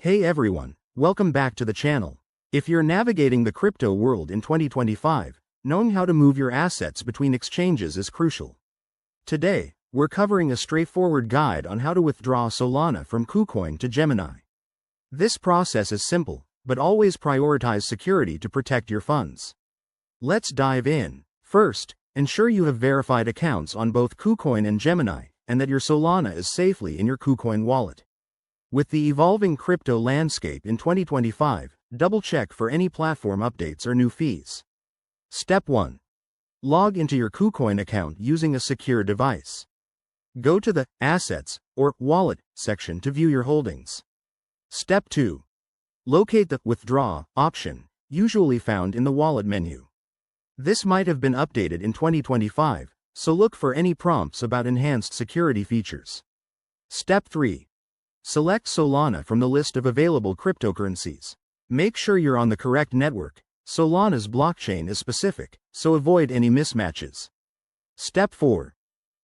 Hey everyone, welcome back to the channel. If you're navigating the crypto world in 2025, knowing how to move your assets between exchanges is crucial. Today, we're covering a straightforward guide on how to withdraw Solana from Kucoin to Gemini. This process is simple, but always prioritize security to protect your funds. Let's dive in. First, ensure you have verified accounts on both Kucoin and Gemini, and that your Solana is safely in your Kucoin wallet. With the evolving crypto landscape in 2025, double-check for any platform updates or new fees. Step 1. Log into your Kucoin account using a secure device. Go to the Assets or Wallet section to view your holdings. Step 2. Locate the Withdraw option, usually found in the Wallet menu. This might have been updated in 2025, so look for any prompts about enhanced security features. Step 3. Select Solana from the list of available cryptocurrencies. Make sure you're on the correct network. Solana's blockchain is specific, so avoid any mismatches. Step 4.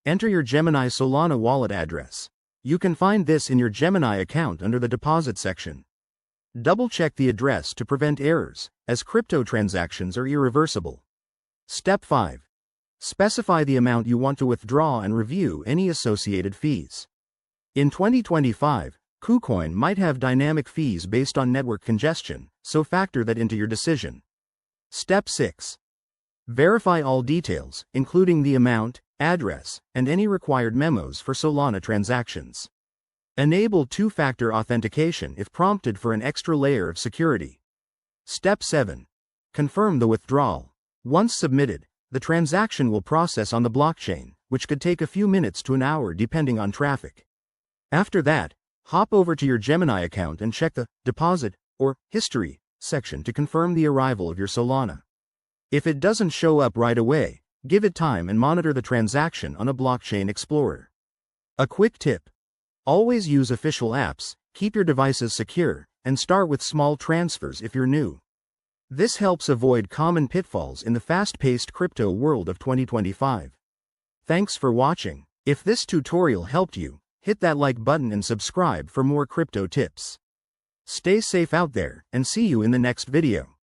Enter your Gemini Solana wallet address. You can find this in your Gemini account under the Deposit section. Double-check the address to prevent errors, as crypto transactions are irreversible. Step 5. Specify the amount you want to withdraw and review any associated fees. In 2025, Kucoin might have dynamic fees based on network congestion, so factor that into your decision. Step 6. Verify all details, including the amount, address, and any required memos for Solana transactions. Enable two-factor authentication if prompted for an extra layer of security. Step 7. Confirm the withdrawal. Once submitted, the transaction will process on the blockchain, which could take a few minutes to an hour depending on traffic. After that, hop over to your Gemini account and check the Deposit or History section to confirm the arrival of your Solana. If it doesn't show up right away, give it time and monitor the transaction on a blockchain explorer. A quick tip: always use official apps, keep your devices secure, and start with small transfers if you're new. This helps avoid common pitfalls in the fast-paced crypto world of 2025. Thanks for watching. If this tutorial helped you, hit that like button and subscribe for more crypto tips. Stay safe out there, and see you in the next video.